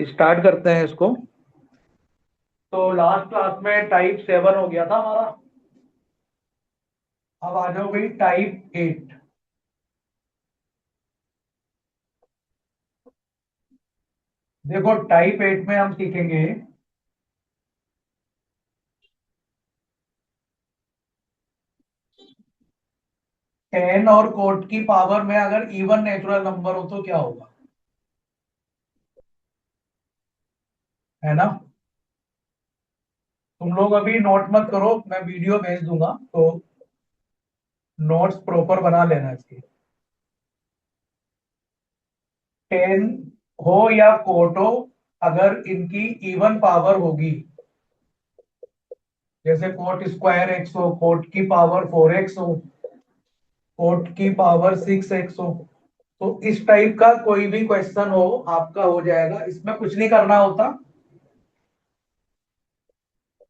Start करते हैं इसको। तो लास्ट क्लास में टाइप 7 हो गया था हमारा। अब आ जाओ भाई टाइप 8। देखो टाइप 8 में हम सीखेंगे 10 और कोट की पावर में अगर इवन नेचुरल नंबर हो तो क्या होगा, है ना। तुम लोग अभी नोट मत करो, मैं वीडियो भेज दूंगा तो नोट्स प्रॉपर बना लेना इसकी। 10 हो या कोट हो, अगर इनकी इवन पावर होगी, जैसे कोट स्क्वायर एक्स हो, कोट की पावर 4x हो, कोट की पावर 6x हो, तो इस टाइप का कोई भी क्वेश्चन हो आपका हो जाएगा। इसमें कुछ नहीं करना होता,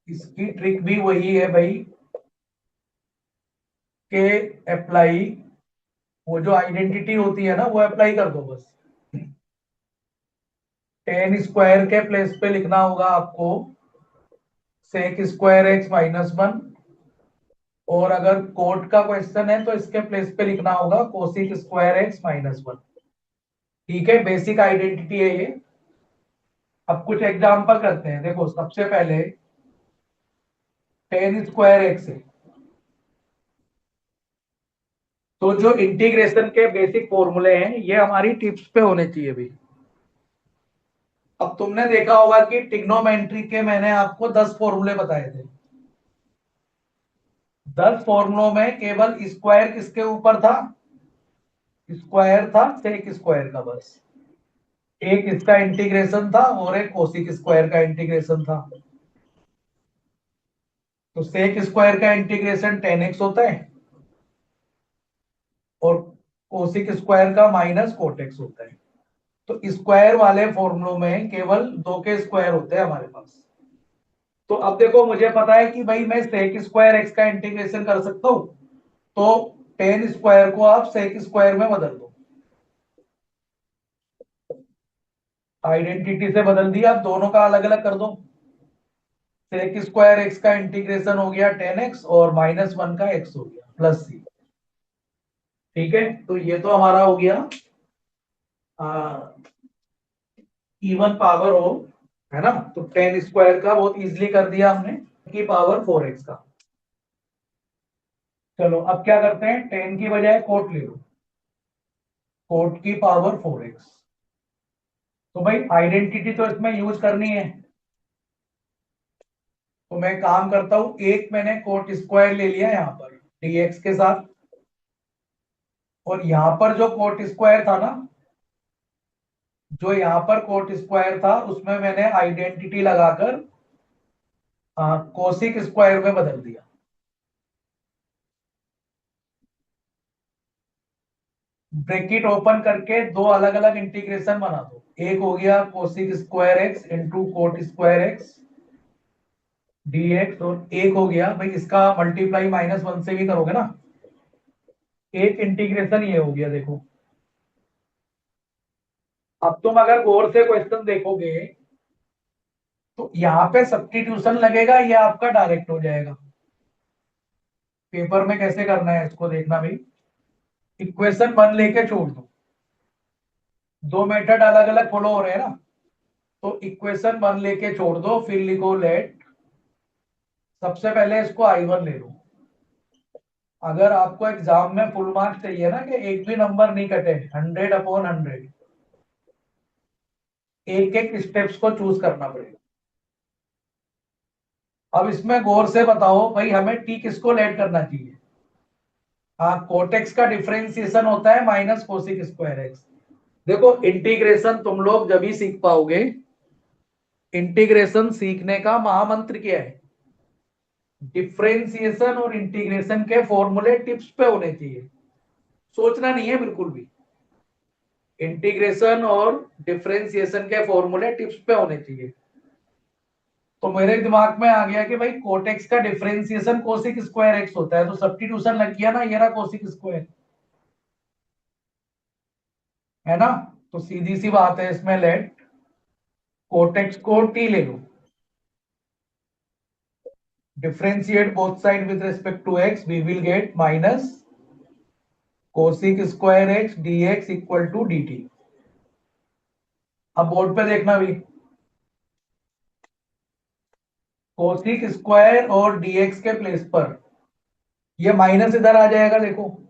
इसकी ट्रिक भी वही है भाई के अप्लाई, वो जो आइडेंटिटी होती है ना वो अप्लाई कर दो बस। 10 स्क्वायर के प्लेस पे लिखना होगा आपको सेक स्क्वायर एक्स माइनस 1, और अगर कोट का क्वेश्चन है तो इसके प्लेस पे लिखना होगा कोसिक स्क्वायर एक्स माइनस 1। ठीक है, बेसिक आइडेंटिटी है ये। अब कुछ एग्जांपल करते हैं। देखो सबसे पहले 10 स्क्वायर एक्स है, तो जो इंटीग्रेशन के बेसिक फॉर्मूले हैं ये हमारी टिप्स पे होने चाहिए भी। अब तुमने देखा होगा कि ट्रिग्नोमेट्री के मैंने आपको 10 फॉर्मूले बताए थे। 10 फॉर्मूलों में केवल स्क्वायर किसके ऊपर था, स्क्वायर था सेक स्क्वायर का बस। एक इसका इंटीग्रेशन था और एक कोसिक स्क्वायर का इंटीग्रेशन था। तो सेक स्क्वायर का इंटीग्रेशन 10x होता है और कोसिक स्क्वायर का माइनस कोटेक्स होता है। तो स्क्वायर वाले फॉर्मूलों में केवल दो के स्क्वायर होते हैं हमारे पास। तो अब देखो मुझे पता है कि भाई मैं सेक स्क्वायर एक्स का इंटीग्रेशन कर सकता हूं, तो 10 स्क्वायर को आप सेक स्क्वायर में बदल दो। आइडेंटिटी से बदल दिया, अब दोनों का अलग अलग कर दो। सेक स्क्वायर एक्स का इंटीग्रेशन हो गया 10x और माइनस 1 का x हो गया प्लस c। ठीक है, तो ये तो हमारा हो गया इवन पावर हो, है ना। तो 10 स्क्वायर का बहुत इजीली कर दिया हमने, की पावर 4x का। चलो अब क्या करते हैं, 10 की बजाय कोट ले लो, कोट की पावर 4x। तो भाई आइडेंटिटी तो इसमें यूज करनी है, तो मैं काम करता हूं, एक मैंने कोट स्क्वायर ले लिया यहाँ पर dx के साथ, और यहां पर जो कोट स्क्वायर था ना, जो यहाँ पर कोट स्क्वायर था उसमें मैंने आइडेंटिटी लगाकर कोसिक स्क्वायर में बदल दिया। ब्रैकेट ओपन करके दो अलग अलग इंटीग्रेशन बना दो, एक हो गया cosec square x into coat square x dx, और एक हो गया भाई इसका मल्टीप्लाई -1 से भी करोगे ना। एक इंटीग्रेशन ये हो गया देखो। अब तुम अगर गौर से क्वेश्चन देखोगे तो यहाँ पे सब्स्टिट्यूशन लगेगा या आपका डायरेक्ट हो जाएगा। पेपर में कैसे करना है इसको देखना भाई। इक्वेशन 1 लेके छोड़ दो, दो मेथड अलग अलग फॉलो हो रहे हैं ना, तो इक्वेशन 1 लेके छोड़ दो, फिर लिखो लेट, सबसे पहले इसको I1 ले लो। अगर आपको एग्जाम में फुल मार्क्स चाहिए ना, कि एक भी नंबर नहीं कटे, 100/100, एक एक स्टेप्स को चूज करना पड़ेगा। अब इसमें गौर से बताओ भाई हमें टी किसको लेट करना चाहिए। हाँ, कोटेक्स का डिफरेंशिएशन होता है माइनस कोसिक स्क्वायर एक्स। देखो इंटीग्रेशन तुम लोग जब ही सीख पाओगे, इंटीग्रेशन सीखने का महामंत्र क्या है, डिफरेंशिएशन और इंटीग्रेशन के फॉर्मूले टिप्स पे होने चाहिए, सोचना नहीं है बिल्कुल भी। इंटीग्रेशन और डिफरेंशिएशन के फॉर्मूले टिप्स पे होने चाहिए। तो मेरे दिमाग में आ गया कि भाई कोटेक्स का डिफरेंशिएशन कोसिक स्क्वायर एक्स होता है, तो सब्स्टिट्यूशन लग गया ना, ये रहा कोसिक स्क्वायर, है ना। तो सीधी सी बात है इसमें लेट कोटेक्स को टी ले लो, differentiate both side with respect to X, we will get minus cosec square X D X equal to D T. अब बोर्ड पे देखना भी, कोसिक स्क्वायर और डीएक्स के प्लेस पर ये माइनस इधर आ जाएगा, देखो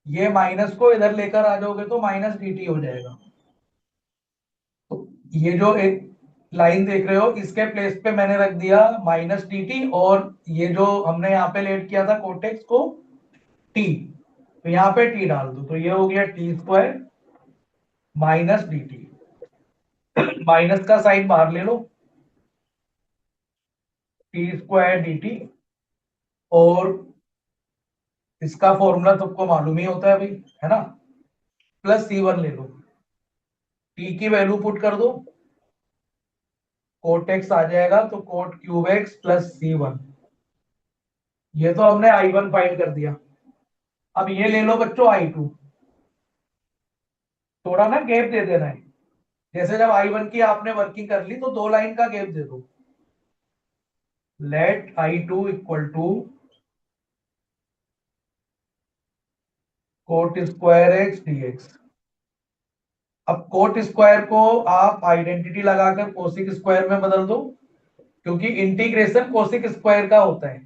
ये माइनस को इधर लेकर आ जाओगे तो माइनस dt हो जाएगा। तो ये जो एक लाइन देख रहे हो इसके प्लेस पे मैंने रख दिया माइनस dt, और ये जो हमने यहाँ पे लेट किया था कोटेक्स को t, तो यहाँ पे t डाल दो, तो ये हो गया T square minus dt। Minus का साइन बाहर ले लो, टी स्क्वायर dt, और इसका फॉर्मूला सबको मालूम ही होता है भाई, है ना, प्लस C1 ले लो, टी की वैल्यू पुट कर दो, कोट एक्स आ जाएगा, तो coat cube x plus C1। ये तो हमने I1 फाइंड कर दिया। अब ये ले लो बच्चों I2, थोड़ा ना गैप दे देना है, जैसे जब I1 की आपने वर्किंग कर ली तो 2 लाइन का गैप दे दो। Let I2 equal to cot square x dx। अब कोट स्क्वायर को आप आइडेंटिटी लगाकर कोसिक स्क्वायर में बदल दो, क्योंकि इंटीग्रेशन कोसिक स्क्वायर का होता है।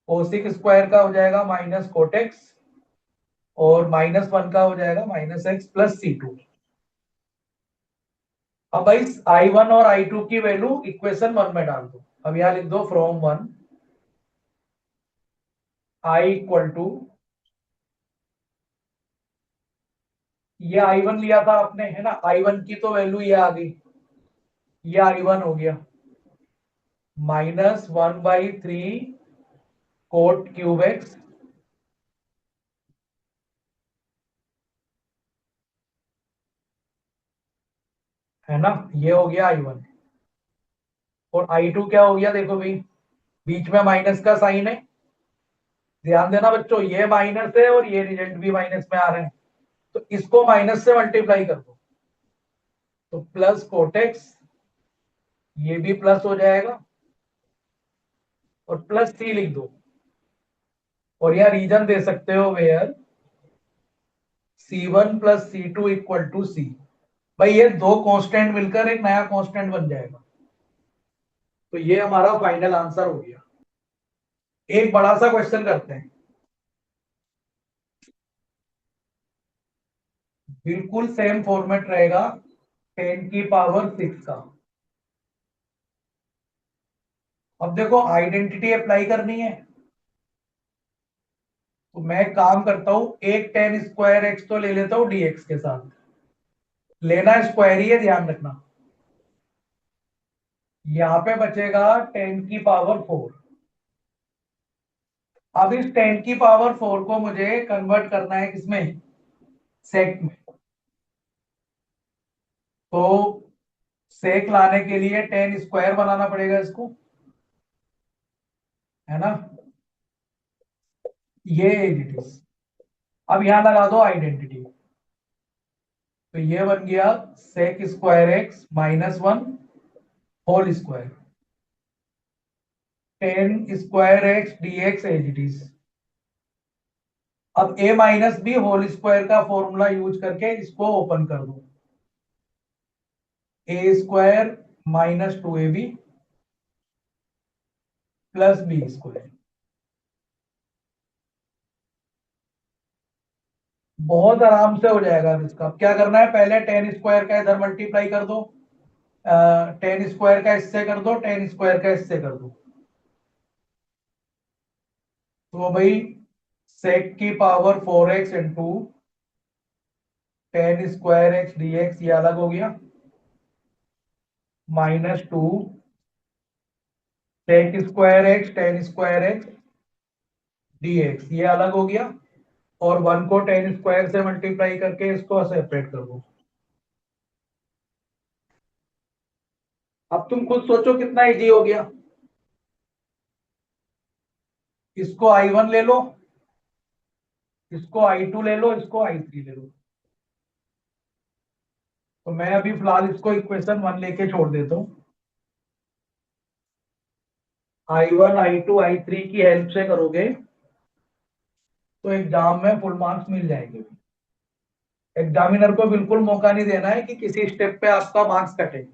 कोसिक स्क्वायर का हो जाएगा माइनस कोटेक्स, और -1 का हो जाएगा माइनस एक्स प्लस C2। अब भाई I1 और I2 की वैल्यू इक्वेशन 1 में डाल दो। अब यहां लिख दो फ्रॉम 1 I इक्वल टू, ये I1 लिया था आपने, है ना, I1 की तो वैल्यू ये आ गई, ये I1 हो गया -1/3 कोट क्यूब एक्स, है ना, ये हो गया I1। और I2 क्या हो गया, देखो भाई बीच में माइनस का साइन है, ध्यान देना बच्चों, ये माइनस है और ये रिजल्ट भी माइनस में आ रहे हैं, तो इसको माइनस से मल्टीप्लाई कर दो, तो प्लस कोटेक्स, ये भी प्लस हो जाएगा, और प्लस सी लिख दो, और यह रीजन दे सकते हो where C1 plus C2 equal to C। भाई ये दो कांस्टेंट मिलकर एक नया कांस्टेंट बन जाएगा, तो ये हमारा फाइनल आंसर हो गया। एक बड़ा सा क्वेश्चन करते हैं, बिल्कुल सेम फॉर्मेट रहेगा 10⁶ का। अब देखो आइडेंटिटी अप्लाई करनी है, तो मैं काम करता हूं, एक टेन स्क्वायर एक्स तो ले लेता हूं dx के साथ, लेना स्क्वायर ही है, ध्यान रखना। यहां पे बचेगा 10⁴। अब इस 10⁴ को मुझे कन्वर्ट करना है किसमें, सेक में। तो सेक लाने के लिए 10 स्क्वायर बनाना पड़ेगा इसको, है ना, ये इट इज। अब यहां लगा दो आइडेंटिटी, तो ये बन गया sec square x -1 whole square, 10 square x dx as it is. अब a minus B whole square का फॉर्मूला यूज करके इसको ओपन कर दो, a square -2ab plus B square. बहुत आराम से हो जाएगा। अब इसका अब क्या करना है, पहले 10 स्क्वायर का इधर मल्टीप्लाई कर दो, 10 स्क्वायर का इससे कर दो, 10 स्क्वायर का इससे कर दो, तो भाई सेक की power 4x into 10 square x dx, ये अलग हो गया, -2 sec square x 10 square x dx, ये अलग हो गया, और 1 को 10 स्क्वायर से मल्टीप्लाई करके इसको सेपरेट कर दो। अब तुम खुद सोचो कितना इजी हो गया। इसको I1 ले लो, इसको I2 ले लो, इसको I3 ले लो, तो मैं अभी फिलहाल इसको इक्वेशन 1 लेके छोड़ देता हूँ। I1 I2 I3 की हेल्प से करोगे तो एग्जाम में फुल मार्क्स मिल जाएंगे। एग्जामिनर को बिल्कुल मौका नहीं देना है कि किसी स्टेप पे आपका मार्क्स कटे,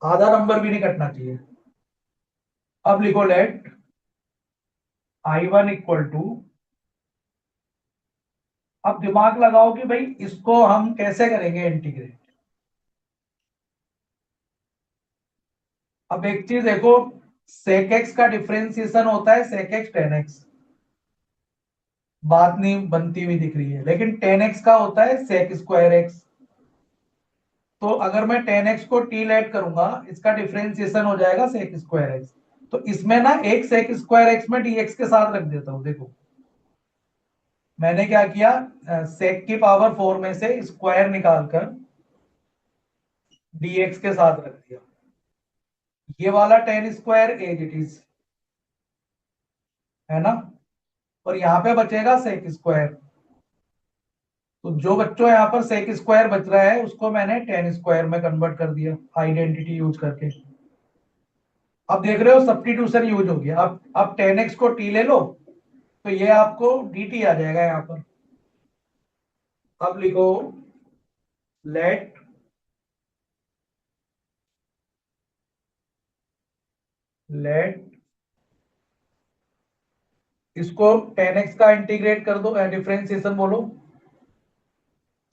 आधा नंबर भी नहीं कटना चाहिए। अब लिखो लेट I1 इक्वल टू, अब दिमाग लगाओ कि भाई इसको हम कैसे करेंगे इंटीग्रेट। अब एक चीज देखो, sec x का डिफरेंशिएशन होता है sec x tan x, बात नहीं बनती हुई दिख रही है, लेकिन tan x का होता है sec स्क्वायर x। तो अगर मैं tan x को t लेट करूंगा, इसका डिफरेंशिएशन हो जाएगा sec स्क्वायर x। तो इसमें ना एक sec स्क्वायर x में dx के साथ रख देता हूं। देखो मैंने क्या किया, sec की पावर 4 में से स्क्वायर निकालकर dx के साथ रख दिया। ये वाला tan square as it is, है ना, और यहाँ पे बचेगा sec स्क्वायर। तो जो बच्चों यहाँ पर sec स्क्वायर बच रहा है उसको मैंने tan स्क्वायर में कन्वर्ट कर दिया आइडेंटिटी यूज करके। अब देख रहे हो सब्स्टिट्यूशन यूज हो गया। अब tan x को t ले लो तो ये आपको dt आ जाएगा यहाँ पर। अब लिखो लेट लेट इसको tan x का इंटीग्रेट कर दो, डिफरेंशिएशन बोलो,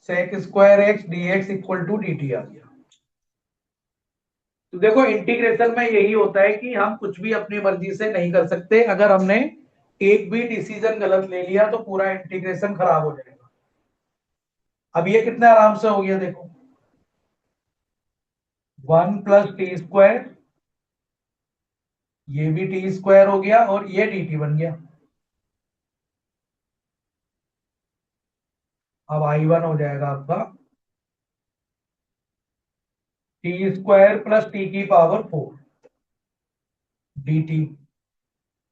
sec square x dx equal to dt आ गया। तो देखो इंटीग्रेशन में यही होता है कि हम कुछ भी अपनी मर्जी से नहीं कर सकते। अगर हमने एक भी डिसीजन गलत ले लिया तो पूरा इंटीग्रेशन खराब हो जाएगा। अब ये कितने आराम से हो गया देखो, 1 + t², ये भी t² हो गया और ये dt बन गया। अब I1 हो जाएगा आपका t² + t की पावर 4 dt।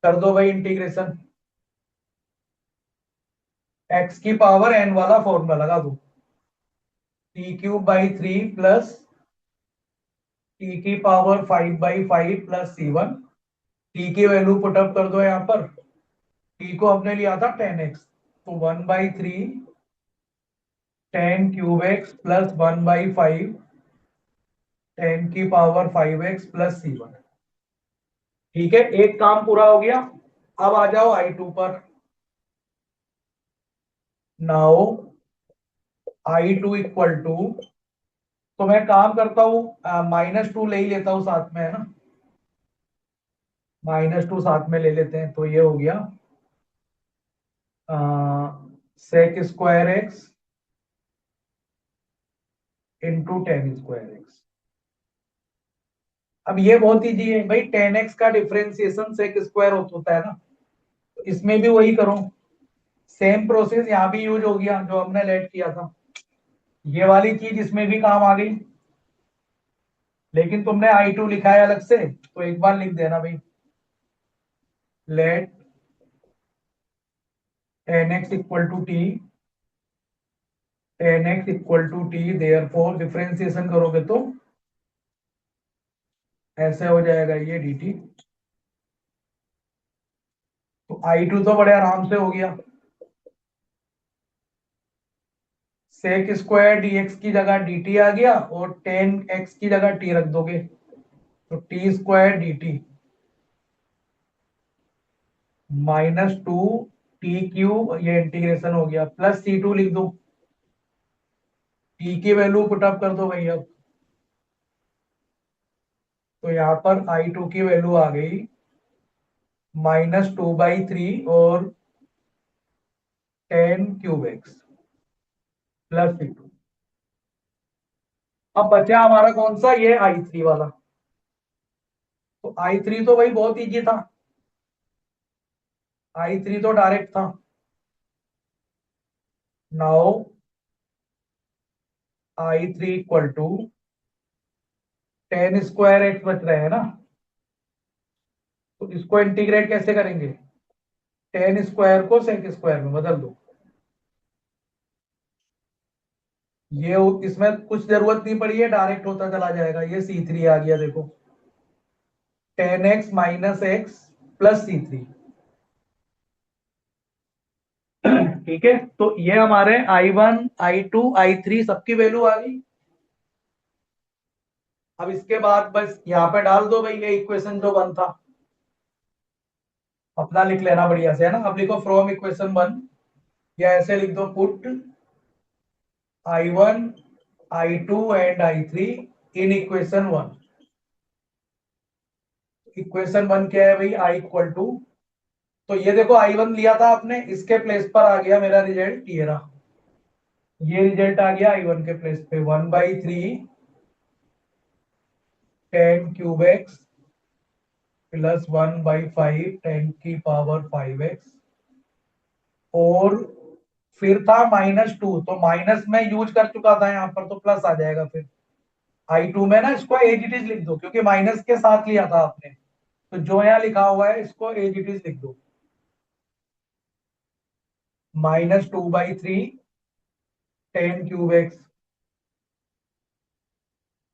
कर दो भाई इंटीग्रेशन, x की पावर n वाला फॉर्मूला लगा दो, t³/3 प्लस t की पावर 5/5 प्लस c1। t की वैल्यू पुटअप कर दो यहाँ पर, t को हमने लिया था tan x, तो 1/3 tan³ x प्लस 1/5 tan की पावर 5x प्लस c1। ठीक है, एक काम पूरा हो गया। अब आ जाओ I2 पर। नाउ I2 इक्वल टू, तो मैं काम करता हूं -2 ले ही लेता हूं साथ में, है ना, -2 साथ में ले लेते हैं। तो ये हो गया sec square x into tan square x। अब ये बहुत इजी है भाई, tan x का डिफरेंशिएशन sec स्क्वायर होता है ना, तो इसमें भी वही करो। सेम प्रोसेस यहाँ भी यूज हो गया जो हमने लेट किया था, ये वाली चीज इसमें भी काम आ गई। लेकिन तुमने I2 लिखा है अलग से, तो एक बार लिख देना भाई, let tan x equal to t, tan x equal to t, therefore differentiation करोगे तो ऐसे हो जाएगा ये dt। तो I2 तो बड़े आराम से हो गया, sec स्क्वायर dx की जगह dt आ गया और tan x की जगह t रख दोगे तो t² dt -2 t³ ये इंटीग्रेशन हो गया, प्लस c2 लिख दो, t की वैल्यू पुटअप कर दो भाई। अब तो यहाँ पर I2 की वैल्यू आ गई -2/3 और tan³ x प्लस c2। अब बचा हमारा कौन सा, ये I3 वाला। तो I3 तो भाई बहुत इजी था, I3 तो डायरेक्ट था। Now I3 equal to tan² x बच रहे हैं ना, तो इसको इंटीग्रेट कैसे करेंगे, tan² को sec² में बदल दो। ये इसमें कुछ जरूरत नहीं पड़ी है, डायरेक्ट होता चला जाएगा। ये C3 आ गया देखो, 10x minus X plus C3। ठीक है, तो ये हमारे I1 I2 I3 सबकी वैल्यू आ गई। अब इसके बाद बस यहाँ पे डाल दो भाई, ये इक्वेशन जो वन था अपना लिख लेना बढ़िया से, है ना। अब लिखो फ्रॉम इक्वेशन वन, या ऐसे लिख दो, put I1 I2 and I3 in equation one. Equation one क्या है भाई, I इक्वल टू, तो ये देखो I1 लिया था आपने, इसके प्लेस पर आ गया मेरा रिजल्ट ये रहा। ये रिजल्ट आ गया I1 के प्लेस पे, 1/3 10³ प्लस 1/5 10⁵ और फिर था -2, तो माइनस में यूज कर चुका था यहाँ पर, तो प्लस आ जाएगा फिर। I2 में ना इसको एज इट इज लिख दो, क्योंकि माइनस के साथ लिया था आपने, तो जो यहाँ लिखा हुआ है इसको एज इट इज लिख दो, -2/3 10³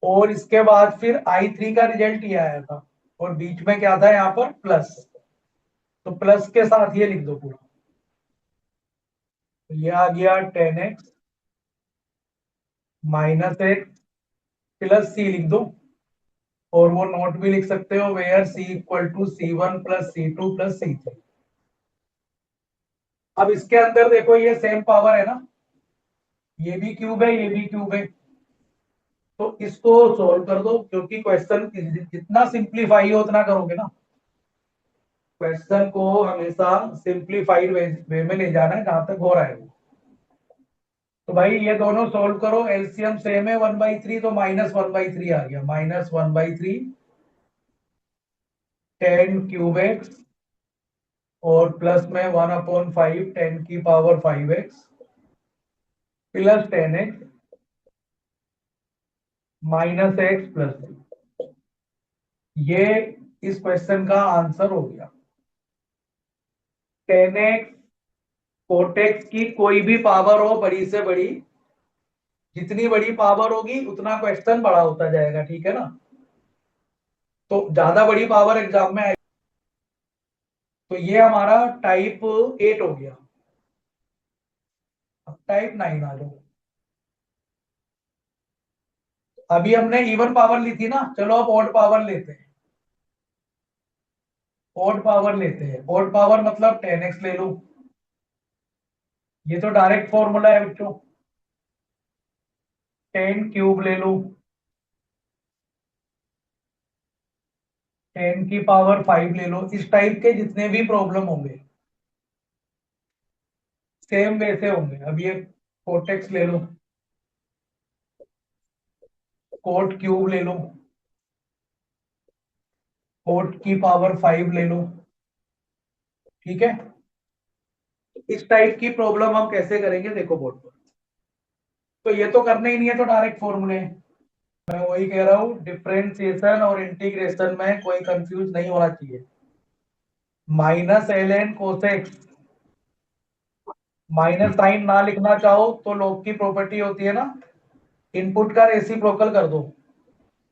और इसके बाद फिर I3 का रिजल्ट ये आया था, और बीच में क्या था यहाँ पर प्लस, तो प्लस के साथ ये लिख दो पूरा। तो ये आ गया 10x minus X plus C लिख दो, और वो नोट भी लिख सकते हो, where C equal to C1 plus C2 plus C3। अब इसके अंदर देखो ये सेम पावर है ना, ये भी क्यूब है, ये भी क्यूब है, तो इसको सॉल्व कर दो, क्योंकि क्वेश्चन जितना सिंप्लीफाई हो उतना करोगे ना। क्वेश्चन को हमेशा सिंप्लीफाइड वे में ले जाना है जहां तक हो रहा है। तो भाई ये दोनों सॉल्व करो, एलसीएम सेम है 1/3, तो -1/3 आ गया, -1/3 10³ और प्लस में 1/5 10⁵ plus 10x minus X plus. ये इस क्वेश्चन का आंसर हो गया। 10x कोटेक्स की कोई भी पावर हो बड़ी से बड़ी, जितनी बड़ी पावर होगी उतना क्वेश्चन बड़ा होता जाएगा, ठीक है ना। तो ज्यादा बड़ी पावर एग्जाम में आएगी। तो ये हमारा टाइप 8 हो गया। अब टाइप 9 आ जाओ। अभी हमने इवन पावर ली थी ना, चलो अब ऑड पावर लेते हैं। ऑड पावर लेते हैं, ऑड पावर मतलब 10x ले लो, ये तो डायरेक्ट फॉर्मूला है बच्चों। 10³ ले लो, 10⁵ ले लो। इस टाइप के जितने भी प्रॉब्लम होंगे सेम वैसे होंगे। अब ये कोटेक्स ले लो, कोट क्यूब ले लो, कोट की पावर 5 ले लो, ठीक है। इस टाइप की प्रॉब्लम हम कैसे करेंगे देखो बोर्ड पर। तो ये तो करना ही नहीं है, तो डायरेक्ट फॉर्मूले। मैं वही कह रहा हूँ, डिफरेंशिएशन और इंटीग्रेशन में कोई कंफ्यूज नहीं होना चाहिए। -ln कोसेक, माइनस साइन ना लिखना चाहो तो लोग की प्रॉपर्टी होती है ना, इनपुट का रेसिप्रोकल कर दो।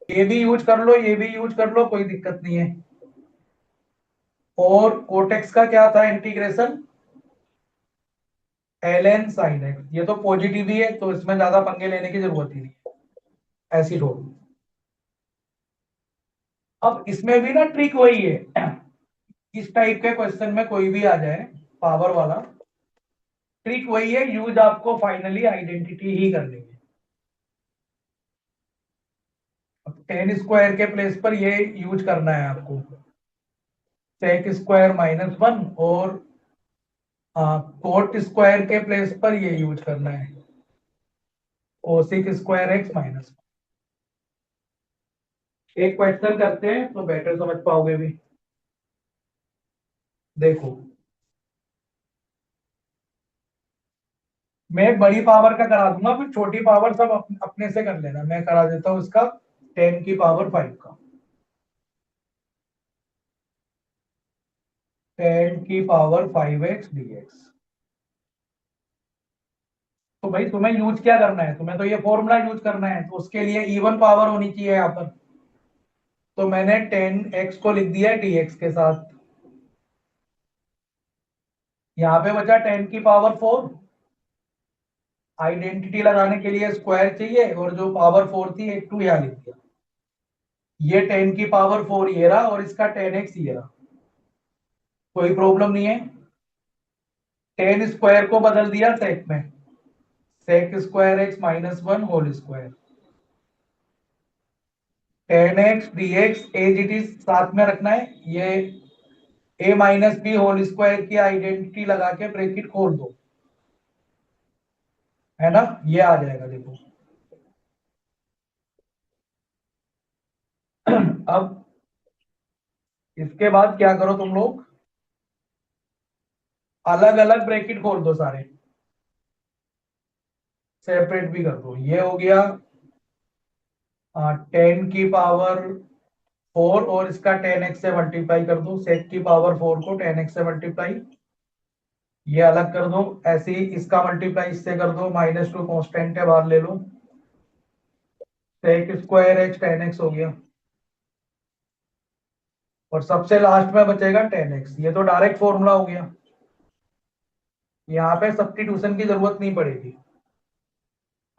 ये भी यूज कर लो, ये भी यूज कर लो, कोई दिक्कत नहीं है। और कोटेक्स का क्या था इंटीग्रेशन, ln sin x, ये तो पॉजिटिव ही है, तो इसमें ज्यादा पंगे लेने की जरूरत ही नहीं है, ऐसी छोड़। अब इसमें भी ना ट्रिक वही है, इस टाइप के क्वेश्चन में कोई भी आ जाए पावर वाला, ट्रिक वही है, यूज आपको फाइनली आइडेंटिटी ही करनी है। 10² के प्लेस पर ये यूज करना है आपको, sec² -1, और कोट² के प्लेस पर ये यूज करना है, cosec² x-1। एक क्वेश्चन करते हैं तो बेटर समझ पाओगे भी। देखो, मैं एक बड़ी पावर का करा दूंगा, फिर छोटी पावर सब अपने से कर लेना। मैं करा देता हूँ इसका 10⁵ का, 10⁵ x dx। तो भाई तुम्हें यूज क्या करना है, तुम्हें तो ये फॉर्मूला यूज करना है, तो उसके लिए इवन पावर होनी चाहिए यहाँ पर। तो मैंने 10x को लिख दिया है dx के साथ। यहाँ पे बचा 10 की पावर 4। आइडेंटिटी लगाने के लिए स्क्वायर चाहिए, और जो पावर 4 थी एक 2 यहाँ लिख दिया। ये 10 की पावर 4 ये रहा, और इसका 10x ये रहा। कोई प्रॉब्लम नहीं है। 10 स्क्वायर को बदल दिया सेक में, sec square x -1 whole square. 10x dx as it is साथ में रखना है। ये a - b होल स्क्वायर की आइडेंटिटी लगा के ब्रैकेट खोल दो, है ना, ये आ जाएगा देखो। अब इसके बाद क्या करो तुम लोग, अलग अलग ब्रैकेट खोल दो सारे, सेपरेट भी कर दो। ये हो गया 10 की पावर 4, और इसका 10x से मल्टीप्लाई कर दो। सेक की पावर 4 को 10x से मल्टीप्लाई, ये अलग कर दो। ऐसे ही इसका मल्टीप्लाई इससे कर दो, -2 कांस्टेंट है बाहर ले लो। सेक स्क्वायर एक्स 10x हो गया, और सबसे लास्ट में बचेगा 10x। ये तो डायरेक्ट फॉर्मूला हो गया, यहाँ पे सब्स्टिट्यूशन की जरूरत नहीं पड़ेगी।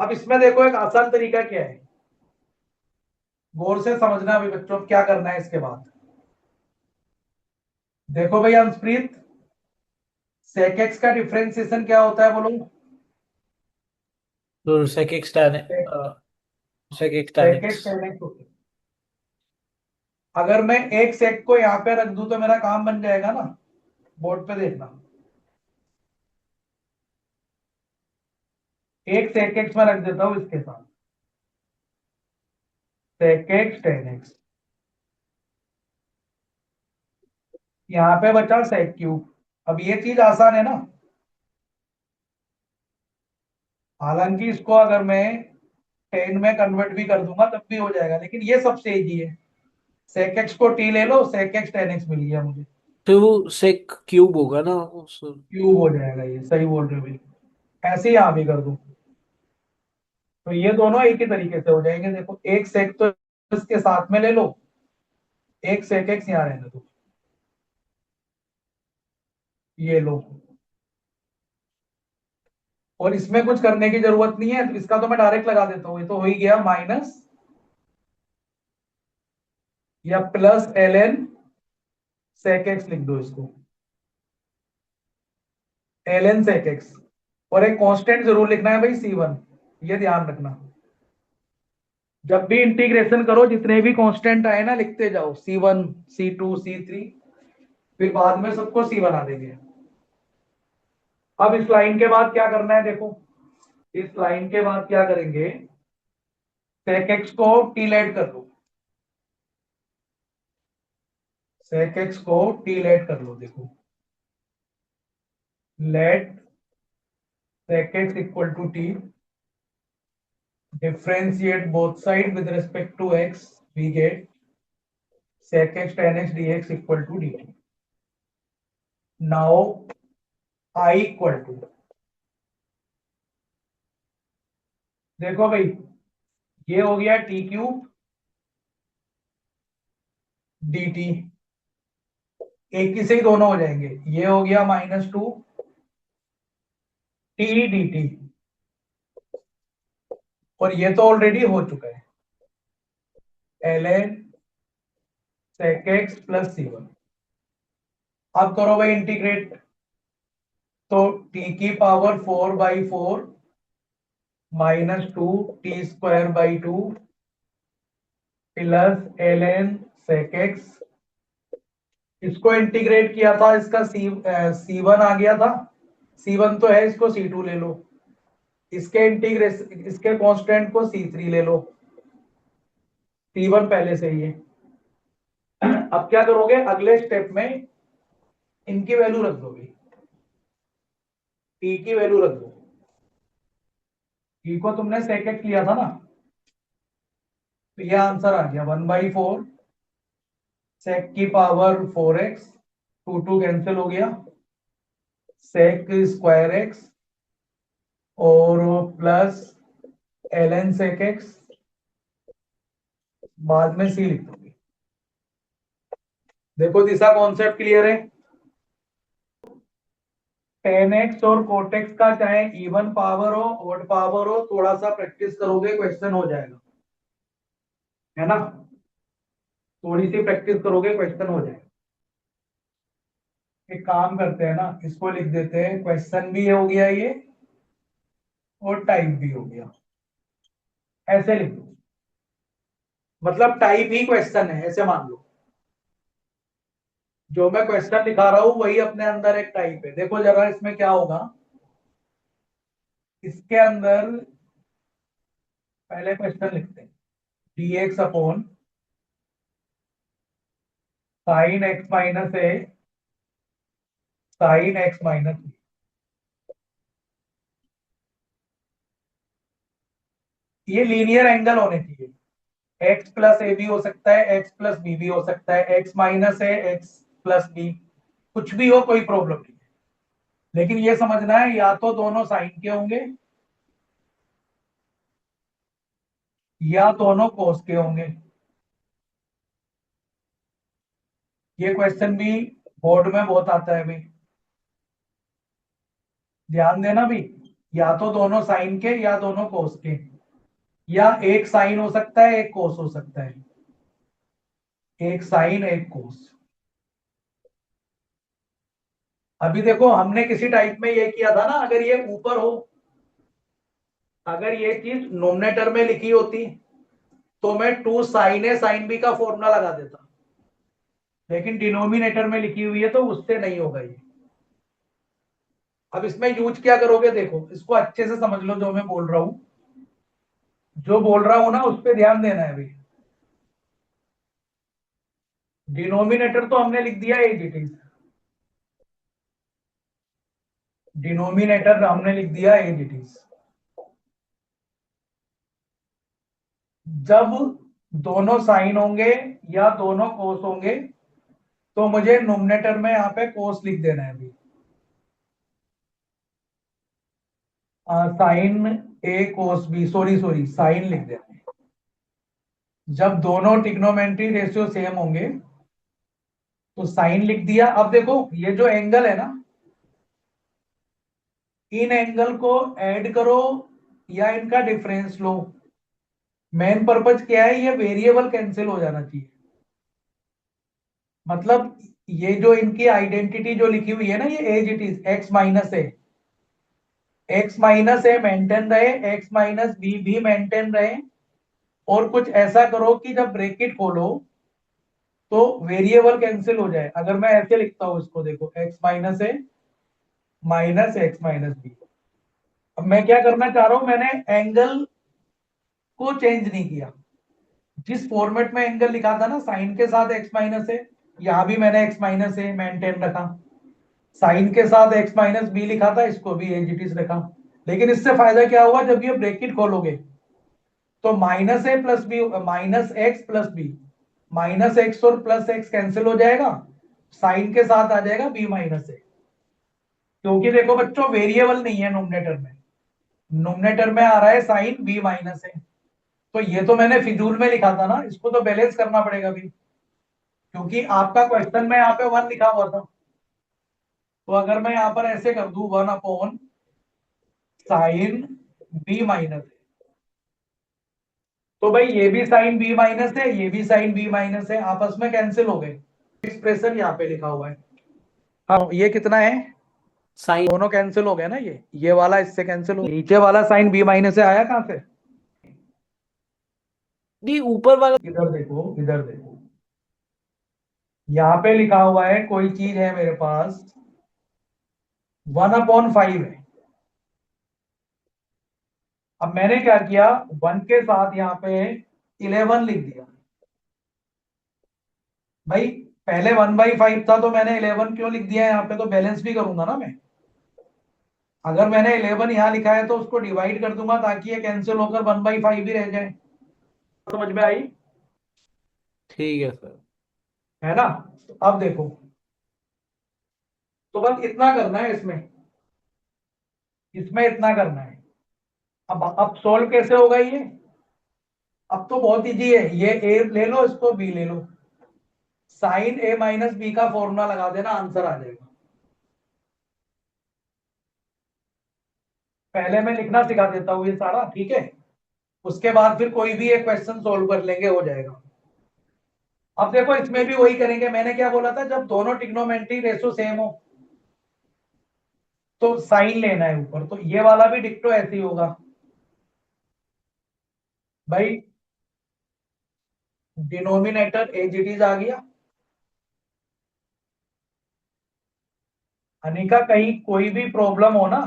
अब इसमें देखो एक आसान तरीका क्या है, गौर से समझना अभी बच्चों, क्या करना है इसके बाद। देखो भाई अंशप्रीत, सेक एक्स का डिफरेंशिएशन क्या होता है बोलो। तो sec x tan sec x tan सेक x। एक्स 10x होता है। अगर मैं एक सेक को यहाँ पे रख दूं तो मेरा काम बन जाएगा ना। बोर्ड पे देखना, एक सेक एक्स में रख देता हूं इसके साथ, सेक एक्स 10x। यहाँ पे बचा सेक क्यूब। अब ये चीज आसान है ना, हालांकि इसको अगर मैं 10 में कन्वर्ट भी कर दूंगा तब भी हो जाएगा, लेकिन ये सबसे इजी है। सेक एक्स को टी ले लो, सेक एक्स 10x मिल गया मुझे। तो वो sec क्यूब होगा ना क्यूब हो जाएगा, ये सही बोल रहे हो भाई। ऐसे ही यहाँ भी कर दो, तो ये दोनों एक ही तरीके से हो जाएंगे। देखो एक सेक तो इसके साथ में ले लो, एक सेक एक्स यहाँ रहने दो, ये लो। और इसमें कुछ करने की जरूरत नहीं है, तो इसका तो मैं डायरेक्ट लगा देता हूँ। ये तो हो ही गया माइनस या plus L N sec x, लिख दो इसको एल एन सेक एक्स। और एक कांस्टेंट जरूर लिखना है भाई, C1, ये ध्यान रखना। जब भी इंटीग्रेशन करो, जितने भी कांस्टेंट आए ना लिखते जाओ, C1 C2 C3, फिर बाद में सबको C बना देंगे। अब इस लाइन के बाद क्या करना है देखो, इस लाइन के बाद क्या करेंगे, सेक एक्स को टी लेट कर लो, सेक एक्स को टी लेट कर लो। देखो late sec x equal to t, differentiate both sides with respect to x, we get sec x tan x dx equal to dt. Now I equal to, देखो भाई ये हो गया T cube D T, एक ही से ही दोनों हो जाएंगे। ये हो गया -2 टी डी टी, और ये तो ऑलरेडी हो चुका है, L N sec x plus C1। अब करो भाई इंटीग्रेट, तो t की power 4/4 -2 t² 2 plus L N sec x. इसको इंटीग्रेट किया था, इसका C1 आ गया था, C1 तो है, इसको C2 ले लो। इसके इंटीग्रेशन, इसके कांस्टेंट को C3 ले लो, C1 पहले से ही है। अब क्या करोगे अगले स्टेप में, इनकी वैल्यू रख दोगे, टी की वैल्यू रख दो। टी को तुमने सेक एक्स लिया था ना, तो यह आंसर आ गया 1/4 sec की पावर 4x, 2 2 कैंसिल हो गया, sec² x और प्लस ln sec x, बाद में c लिख दूंगी। देखो दिशा कॉन्सेप्ट क्लियर है। tan x और cot x का चाहे इवन पावर हो ऑड पावर हो, थोड़ा सा प्रैक्टिस करोगे क्वेश्चन हो जाएगा, है ना। थोड़ी सी प्रैक्टिस करोगे क्वेश्चन हो जाएगा। एक काम करते हैं ना, इसको लिख देते हैं, क्वेश्चन भी हो गया ये और टाइप भी हो गया, ऐसे लिख दो। मतलब टाइप ही क्वेश्चन है, ऐसे मान लो। जो मैं क्वेश्चन दिखा रहा हूं वही अपने अंदर एक टाइप है। देखो जरा इसमें क्या होगा। इसके अंदर पहले क्वेश्चन लिखते हैं, dx upon sine x minus A sine x minus B. ये लीनियर एंगल होने चाहिए। एक्स प्लस ए भी हो सकता है, एक्स प्लस बी भी हो सकता है, x minus A x plus B, कुछ भी हो, कोई प्रॉब्लम नहीं है। लेकिन ये समझना है या तो दोनों साइन के होंगे या दोनों कोस के होंगे। ये क्वेश्चन भी बोर्ड में बहुत आता है भाई, ध्यान देना भी। या तो दोनों साइन के या दोनों कोस के, या एक साइन हो सकता है एक कोस हो सकता है, एक साइन एक कोस। अभी देखो हमने किसी टाइप में ये किया था ना, अगर ये ऊपर हो, अगर ये चीज नोमिनेटर में लिखी होती तो मैं two sine A sine B का फॉर्मूला लगा देता, लेकिन डिनोमिनेटर में लिखी हुई है तो उससे नहीं होगा ये। अब इसमें यूज क्या करोगे, देखो इसको अच्छे से समझ लो जो मैं बोल रहा हूं। जो बोल रहा हूं ना उस पर ध्यान देना है भाई। डिनोमिनेटर तो हमने लिख दिया एज इट इज, डिनोमिनेटर हमने लिख दिया एज इट इज। जब दोनों साइन होंगे या दोनों कोस होंगे तो मुझे नोमिनेटर में यहाँ पे कोस लिख देना है अभी। Sine A cos B, sorry sorry sine लिख देना है। जब दोनों ट्रिग्नोमेट्री रेशियो सेम होंगे तो साइन लिख दिया। अब देखो ये जो एंगल है ना, इन एंगल को ऐड करो या इनका डिफरेंस लो, मेन पर्पज क्या है, ये वेरिएबल कैंसिल हो जाना चाहिए। मतलब ये जो इनकी आइडेंटिटी जो लिखी हुई है ना, ये as it is x minus A, x minus A maintain रहे, एक्स माइनस बी भी मेंटेन रहे। और कुछ ऐसा करो कि जब ब्रैकेट खोलो तो वेरिएबल कैंसिल हो जाए। अगर मैं ऐसे लिखता हूं इसको, देखो एक्स माइनस ए माइनस एक्स माइनस बी। अब मैं क्या करना चाह रहा हूं, मैंने एंगल को चेंज नहीं किया। जिस फॉर्मेट में एंगल लिखा था ना, साइन के साथ एक्स माइनस ए, यहां भी मैंने एक्स माइनस ए मेंटेन रखा। साइन के साथ एक्स माइनस बी लिखा था, इसको भी एज इट इज रखा। लेकिन इससे फायदा क्या हुआ, जब ये ब्रैकेट खोलोगे तो minus A plus B, minus X plus B, minus X और प्लस एक्स कैंसिल हो जाएगा, साइन के साथ आ जाएगा बी माइनस ए। क्योंकि देखो बच्चों वेरिएबल नहीं है नोमिनेटर में, नोमिनेटर में आ रहा है साइन बी माइनस ए। तो ये तो मैंने फिजूल में लिखा था ना, इसको तो बैलेंस करना पड़ेगा भी, क्योंकि आपका क्वेश्चन में यहाँ पे वन लिखा हुआ था। तो अगर मैं यहाँ पर ऐसे कर दू, one upon sine B minus A, तो भाई ये भी साइन बी माइनस है, ये भी साइन बी माइनस है, आपस में कैंसिल हो गए। एक्सप्रेशन यहाँ पे लिखा हुआ है। हाँ ये कितना है, साइन दोनों कैंसिल हो गए ना, ये वाला इससे कैंसिल हो, नीचे वाला साइन बी माइनस से आया कहां से। दी ऊपर वाला। इधर देखो, इधर देखो, यहाँ पे लिखा हुआ है कोई चीज है मेरे पास, वन अपॉन फाइव है। अब मैंने क्या किया, वन के साथ यहाँ पे 11 लिख दिया। भाई पहले 1/5 था तो मैंने 11 क्यों लिख दिया यहाँ पे, तो बैलेंस भी करूंगा ना मैं। अगर मैंने 11 यहाँ लिखा है तो उसको डिवाइड कर दूंगा ताकि ये कैंसिल होकर 1/5 ही रह जाए। समझ में आई, ठीक है सर। है ना। तो अब देखो, तो बस इतना करना है इसमें, इसमें इतना करना है। अब सोल्व कैसे होगा ये? अब तो बहुत इजी है, ये ए ले लो, इसको बी ले लो, साइन ए माइनस बी का फॉर्मूला लगा देना, आंसर आ जाएगा। पहले मैं लिखना सिखा देता हूँ ये सारा, ठीक है? उसके बाद फिर कोई भी एक क्वेश्चन सोल्व कर लेंगे, हो जाएगा। अब देखो इसमें भी वही करेंगे, मैंने क्या बोला था, जब दोनों ट्रिग्नोमेट्री रेशो सेम हो तो साइन लेना है ऊपर, तो ये वाला भी डिक्टो ऐसे ही होगा भाई। डिनोमिनेटर एज इट इज आ गया। अनिका कहीं कोई भी प्रॉब्लम हो ना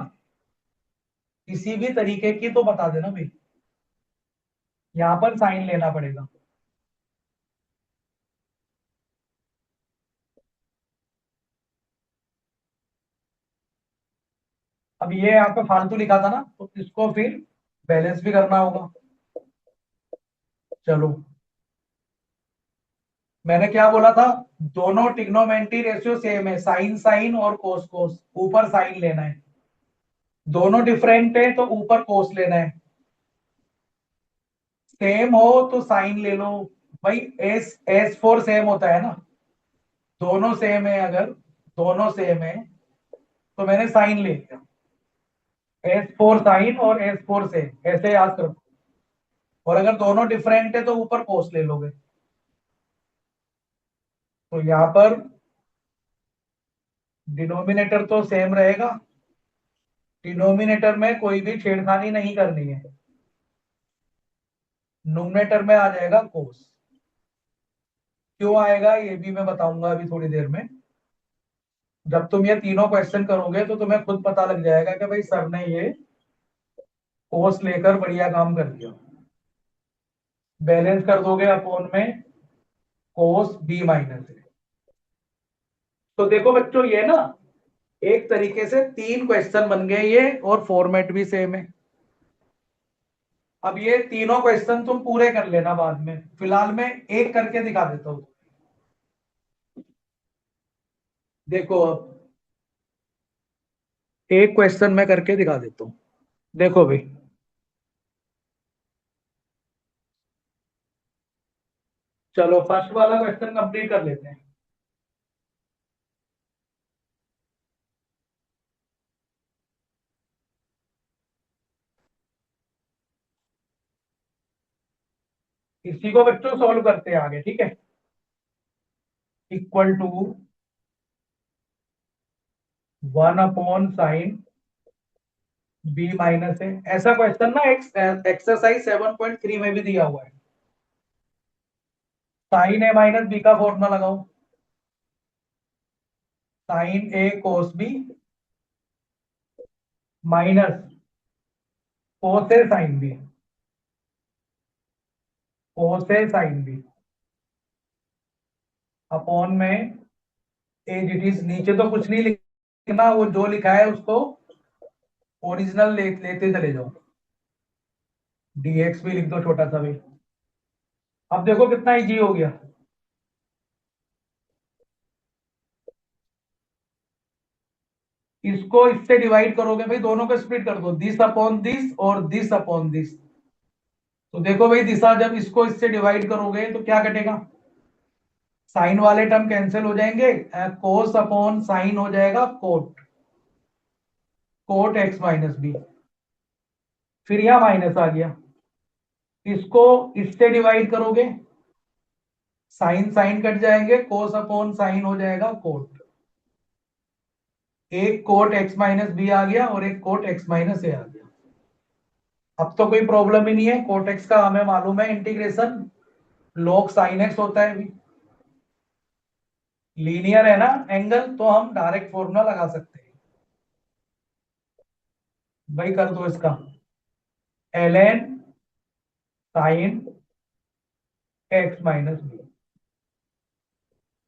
किसी भी तरीके की तो बता देना भाई, यहाँ पर साइन लेना पड़ेगा। अब ये यहाँ पे फालतू लिखा था ना, तो इसको फिर बैलेंस भी करना होगा। चलो, मैंने क्या बोला था, दोनों ट्रिग्नोमेट्री रेशियो सेम है, साइन साइन और कोस कोस, ऊपर साइन लेना है। दोनों डिफरेंट है तो ऊपर कोस लेना है। सेम हो तो साइन ले लो भाई, एस एस फोर सेम होता है ना, दोनों सेम है, अगर दोनों सेम है तो मैंने साइन ले लिया, एस फोर साइन और एस फोर सेम, ऐसे याद करो। और अगर दोनों डिफरेंट है तो ऊपर कोस ले लोगे। तो यहाँ पर डिनोमिनेटर तो सेम रहेगा, डिनोमिनेटर में कोई भी छेड़खानी नहीं करनी है, नोमिनेटर में आ जाएगा कोस। क्यों आएगा ये भी मैं बताऊंगा अभी थोड़ी देर में। जब तुम ये तीनों क्वेश्चन करोगे तो तुम्हें खुद पता लग जाएगा कि भाई सर ने ये कोस लेकर बढ़िया काम कर दिया। बैलेंस कर दोगे अपॉन में कोस बी माइनस ए। तो देखो बच्चों, ये ना एक तरीके से तीन क्वेश्चन बन गए ये, और फॉर्मेट भी सेम है। अब ये तीनों क्वेश्चन तुम पूरे कर लेना बाद में, फिलहाल मैं एक करके दिखा देता हूं। देखो अब एक क्वेश्चन मैं करके दिखा देता हूं। देखो भाई, चलो फर्स्ट वाला क्वेश्चन कंप्लीट कर लेते हैं। इसी को बच्चों सॉल्व करते हैं आगे, ठीक है? Equal to 1/sin B minus A, ऐसा क्वेश्चन ना एक्सरसाइज 7.3 में भी दिया हुआ है। साइन ए माइनस बी का फॉर्मूला लगाओ, sign A cos B minus cos A sine B, cos A sine B upon में एज इट इज। नीचे तो कुछ नहीं लिखना, वो जो लिखा है उसको ओरिजिनल लेते चले जाओ। dx भी लिख दो छोटा सा भी। अब देखो कितना इजी हो गया। इसको इससे डिवाइड करोगे भाई, दोनों को स्प्लिट कर दो, दिस अपॉन दिस और दिस अपॉन दिस। तो देखो भाई दिशा, जब इसको इससे डिवाइड करोगे तो क्या कटेगा, साइन वाले टर्म कैंसिल हो जाएंगे, कोस अपॉन साइन हो जाएगा cot, cot x minus B. फिर यह माइनस आ गया, इसको इससे डिवाइड करोगे, साइन साइन कट जाएंगे, कोस अपॉन साइन हो जाएगा कोट, एक कोट एक्स माइनस बी आ गया और एक कोट एक्स माइनस ए आ गया। अब तो कोई प्रॉब्लम ही नहीं है, कोट एक्स का हमें मालूम है इंटीग्रेशन log साइन एक्स होता है भी। लीनियर है ना एंगल, तो हम डायरेक्ट फॉर्मूला लगा सकते हैं भाई। कर दो इसका, ln sine x minus B,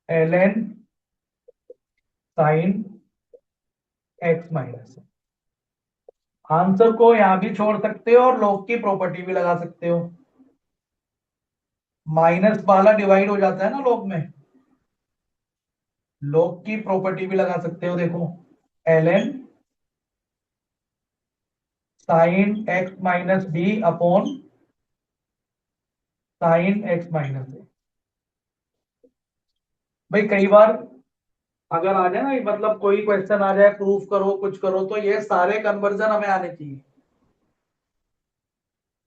ln sine x minus. Answer को यहां भी छोड़ सकते हो और log की प्रॉपर्टी भी लगा सकते हो, माइनस वाला डिवाइड हो जाता है ना log में, log की प्रॉपर्टी भी लगा सकते हो। देखो ln sine x minus B upon sine x minus A. भाई कई बार अगर आ जाए ना, मतलब कोई क्वेश्चन आ जाए प्रूफ करो कुछ करो, तो ये सारे कन्वर्जन हमें आने चाहिए।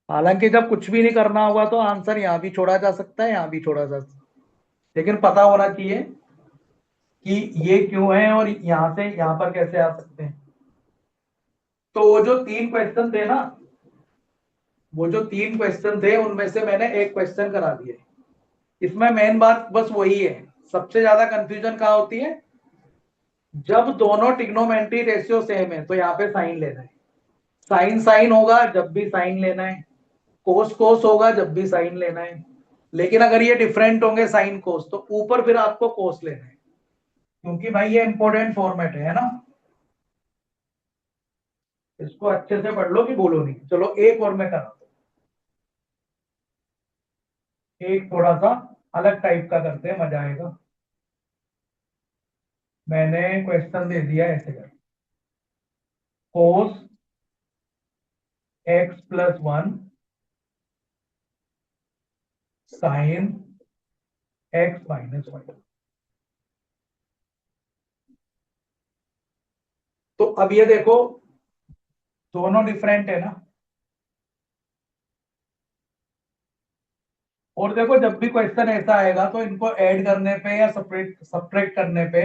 हालांकि जब कुछ भी नहीं करना होगा तो आंसर यहाँ भी छोड़ा जा सकता है, यहाँ भी छोड़ा जा सकता है, लेकिन पता होना चाहिए कि ये क्यों है और यहाँ से यहाँ पर कैसे आ सकते हैं। तो वो जो तीन क्वेश्चन थे ना, वो जो तीन क्वेश्चन थे उनमें से मैंने एक क्वेश्चन करा दिया। इसमें मेन बात बस वही है, सबसे ज्यादा कंफ्यूजन कहाँ होती है, जब दोनों ट्रिग्नोमेट्री रेशियो सेम है तो यहाँ पे साइन लेना है, साइन साइन होगा जब भी साइन लेना है, कोस कोस होगा जब भी साइन लेना है। लेकिन अगर ये डिफरेंट होंगे साइन कोस, तो ऊपर फिर आपको कोस लेना है, क्योंकि भाई ये इंपॉर्टेंट फॉर्मेट है ना। इसको अच्छे से पढ़ लो कि बोलो नहीं। चलो एक और मैं करा, एक थोड़ा सा अलग टाइप का करते हैं, मजा आएगा। मैंने क्वेश्चन दे दिया ऐसे कर, cos x plus one sine x minus one. तो अब ये देखो, दोनों डिफरेंट है ना। और देखो जब भी क्वेश्चन ऐसा आएगा तो इनको ऐड करने पे या सब्ट्रैक्ट करने पे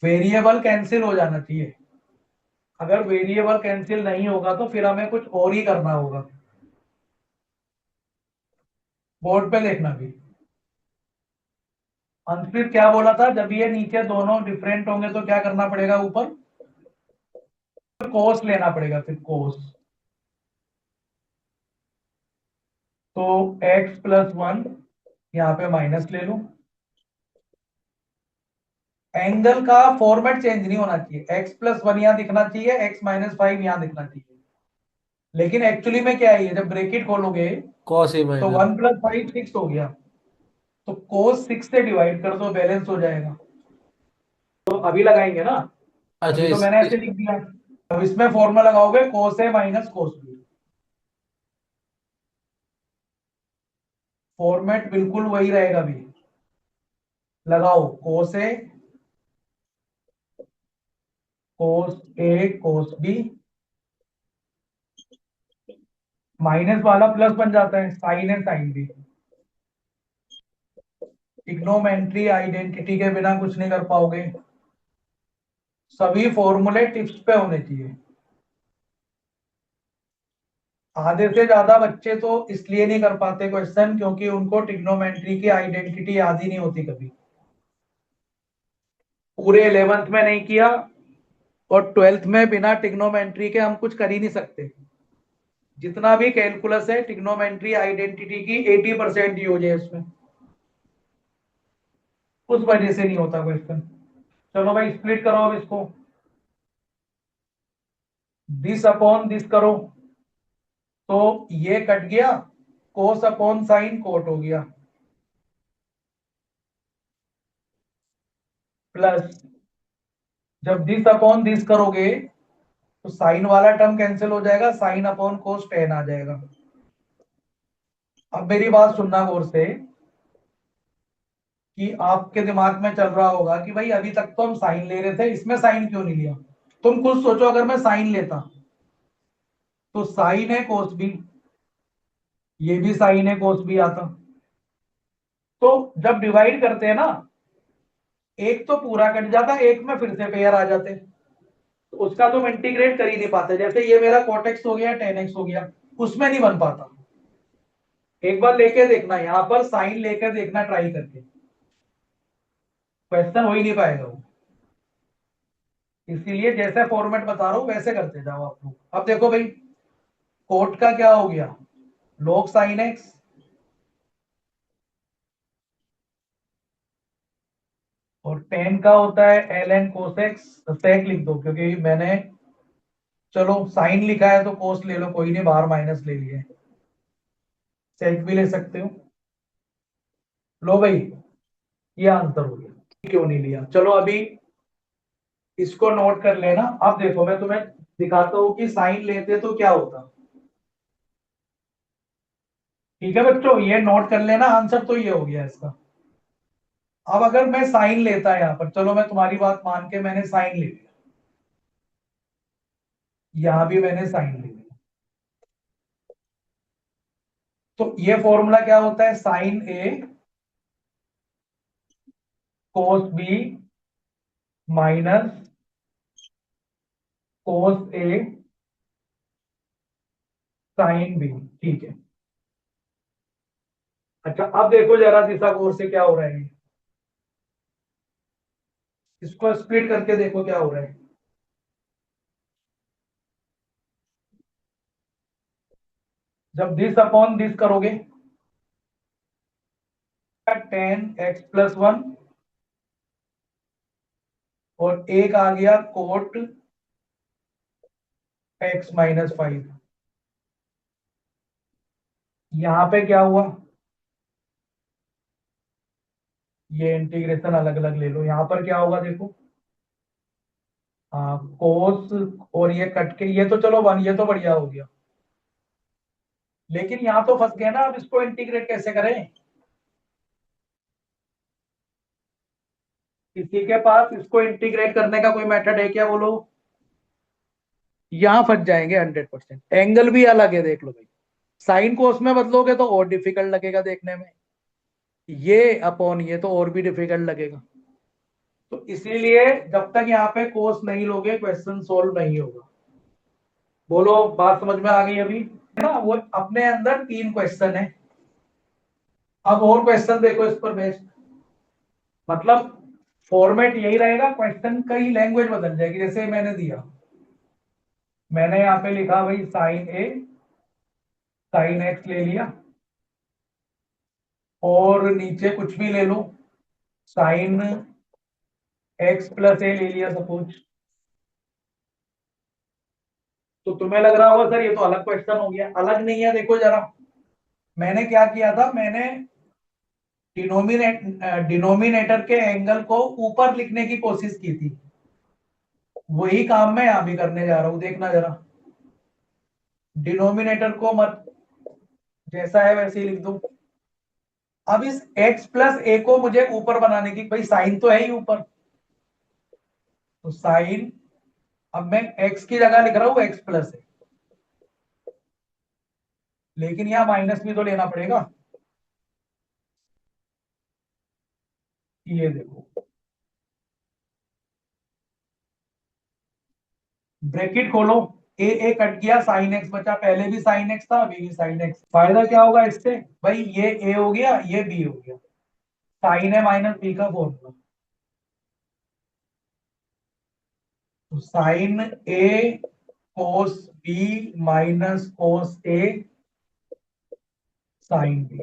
वेरिएबल कैंसिल हो जाना चाहिए। अगर वेरिएबल कैंसिल नहीं होगा तो फिर हमें कुछ और ही करना होगा। बोर्ड पे देखना भी, अंशप्रीत क्या बोला था, जब ये नीचे दोनों डिफरेंट होंगे तो क्या करना पड़ेगा, ऊपर कोस लेना पड़ेगा, फिर कोस। तो x प्लस वन यहाँ पे माइनस ले लो। एंगल का फॉर्मेट चेंज नहीं होना चाहिए, x प्लस वन यहाँ दिखना चाहिए, x माइनस फाइव यहाँ दिखना चाहिए। लेकिन एक्चुअली में क्या है, जब ब्रेकेट खोलोगे कॉस ए तो minus. One plus five six हो गया, तो कोस सिक्स से डिवाइड कर दो, बैलेंस हो जाएगा। तो अभी लगाएंगे ना, अच्छा अभी तो मैंने ऐसे लिख दिया। अब इसमें फॉर्मूला लगाओगे कोस ए माइनस कोस बी। फॉर्मेट बिल्कुल वही रहेगा भी। लगाओ कोस बी, माइनस वाला प्लस बन जाता है, साइन है साइन बी। ट्रिग्नोमेट्री आइडेंटिटी के बिना कुछ नहीं कर पाओगे, सभी फॉर्मूले टिप्स पे होने चाहिए। आधे से ज्यादा बच्चे तो इसलिए नहीं कर पाते क्वेश्चन, क्योंकि उनको ट्रिग्नोमेट्री की आइडेंटिटी याद ही नहीं होती कभी, पूरे 11th में नहीं किया, और 12th में बिना ट्रिग्नोमेट्री के हम कुछ कर ही नहीं सकते। जितना भी कैलकुलस है ट्रिग्नोमेट्री आइडेंटिटी की 80% यूज है इसमें, उस वजह से नहीं होता क्वेश्चन। चलो भाई स्प्लिट करो अब इसको, दिस अपॉन दिस करो, तो ये कट गया, कोस अपॉन साइन कोट हो गया, प्लस जब दिस अपॉन दिस करोगे तो साइन वाला टर्म कैंसिल हो जाएगा, साइन अपॉन कोस टेन आ जाएगा। अब मेरी बात सुनना गौर से, कि आपके दिमाग में चल रहा होगा कि भाई अभी तक तो हम साइन ले रहे थे, इसमें साइन क्यों नहीं लिया। तुम खुद सोचो, अगर मैं साइन लेता तो साइन है कोस भी, ये भी साइन है कोस भी आता। तो जब डिवाइड करते हैं ना, एक तो पूरा कट जाता, एक में फिर से पेयर आ जाते, तो उसका तुम इंटीग्रेट कर ही नहीं पाते। जैसे ये मेरा कोटेक्स हो गया, टेन एक्स हो गया, उसमें नहीं बन पाता। एक बार लेके देखना, यहां पर साइन लेकर देखना ट्राई करके, क्वेश्चन हो ही नहीं पाएगा वो। इसीलिए जैसे फॉर्मेट बता रहा हूं वैसे करते जाओ आप लोग। अब देखो भाई, कोट का क्या हो गया, log साइन एक्स, और टेन का होता है एल एन कोस एक्स। सेक लिख दो, क्योंकि मैंने, चलो साइन लिखा है तो कोस ले लो, कोई नहीं, बाहर माइनस ले लिए, सेक भी ले सकते हो। लो भाई, ये आंसर हो गया। क्यों नहीं लिया, चलो अभी इसको नोट कर लेना। अब देखो मैं तुम्हें दिखाता हूं कि साइन लेते तो क्या होता। ठीक है बच्चों, ये नोट कर लेना, आंसर तो ये हो गया इसका। अब अगर मैं साइन लेता यहां पर, चलो मैं तुम्हारी बात मान के मैंने साइन ले लिया, यहां भी मैंने साइन ले लिया, तो ये फॉर्मूला क्या होता है, sign A cos B minus cos A sine B. ठीक है। अच्छा अब देखो जरा दिशागोर से क्या हो रहा है, इसको स्प्लिट करके देखो क्या हो रहा है। जब दिस अपॉन दिस करोगे, tan x+1 और एक आ गया कोट x-5। यहां पे क्या हुआ, ये इंटीग्रेशन अलग अलग ले लो, यहां पर क्या होगा देखो, हाँ कोस, और ये कट के, ये तो चलो वन, ये तो बढ़िया हो गया, लेकिन यहां तो फंस गए ना, अब इसको इंटीग्रेट कैसे करें। किसी के पास इसको इंटीग्रेट करने का कोई मेथड है क्या, बोलो। यहां फंस जाएंगे 100%, एंगल भी अलग है देख लो भाई, साइन को उसमें बदलोगे तो और डिफिकल्ट लगेगा देखने में, ये अपॉन ये तो और भी डिफिकल्ट लगेगा। तो इसीलिए जब तक यहाँ पे कोस नहीं लोगे क्वेश्चन सोल्व नहीं होगा। बोलो बात समझ में आ गई अभी, है ना। वो अपने अंदर 3 क्वेश्चन है, अब और क्वेश्चन देखो इस पर बेस्ड, मतलब फॉर्मेट यही रहेगा, क्वेश्चन का ही लैंग्वेज बदल जाएगी। जैसे मैंने दिया, मैंने यहाँ पे लिखा भाई साइन ए साइन एक्स ले लिया, और नीचे कुछ भी ले लो, साइन x+a ले लिया सपोज। तो तुम्हें लग रहा होगा सर ये तो अलग क्वेश्चन हो गया, अलग नहीं है, देखो जरा मैंने क्या किया था, मैंने डिनोमिनेटर के एंगल को ऊपर लिखने की कोशिश की थी, वही काम मैं यहां भी करने जा रहा हूं, देखना जरा। डिनोमिनेटर को मत, जैसा है वैसे ही लिख दूं। अब इस x+a को मुझे ऊपर बनाने की, भाई साइन तो है ही ऊपर, तो साइन, अब मैं x की जगह लिख रहा हूं x+a, लेकिन यहां माइनस भी तो लेना पड़ेगा। ये देखो, ब्रैकेट खोलो, ए कट गया, साइन एक्स बचा, पहले भी साइन एक्स था अभी भी साइन एक्स। फायदा क्या होगा इससे, भाई ये ए हो गया ये बी हो गया, साइन है माइनस बी का फॉर्मूला, तो sine A cos B minus cos A sine B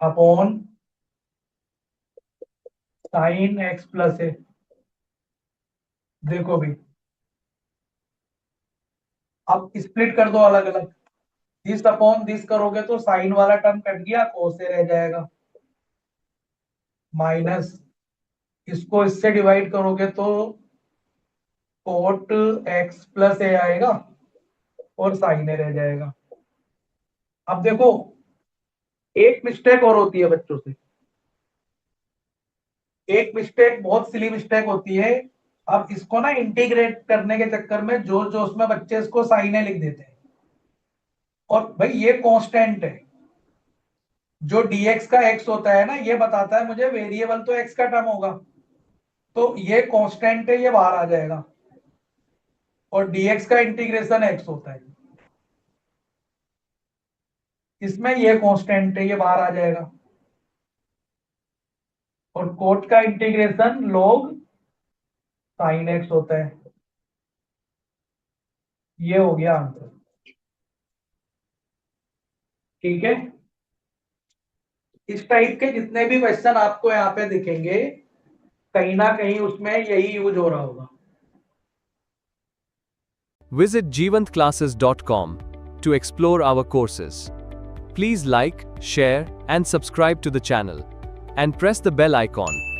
upon sine x+a। देखो भाई, अब स्प्लिट कर दो अलग अलग, दिस अपॉन दिस करोगे तो साइन वाला टर्म कट गया, कोस ए रह जाएगा, माइनस इसको इससे डिवाइड करोगे तो कोट x+a आएगा, और साइन ए रह जाएगा। अब देखो एक मिस्टेक और होती है बच्चों से, एक मिस्टेक बहुत सिली मिस्टेक होती है, अब इसको ना इंटीग्रेट करने के चक्कर में जोश जोश में बच्चे इसको साइन ए लिख देते हैं, और भाई ये कांस्टेंट है, जो dx का x होता है ना, ये बताता है मुझे वेरिएबल तो x का टर्म होगा, तो ये कांस्टेंट है, ये बाहर आ जाएगा, और dx का इंटीग्रेशन x होता है, इसमें ये कांस्टेंट है, ये बाहर आ जाएगा, और कोट का इंटीग्रेशन log साइन x होता है। ये हो गया आंसर, ठीक है। इस टाइप के जितने भी क्वेश्चन आपको यहाँ पे दिखेंगे, कहीं ना कहीं उसमें यही यूज हो रहा होगा। Visit jeevantclasses.com to explore our courses. Please like, share, and subscribe to the channel. And press the bell icon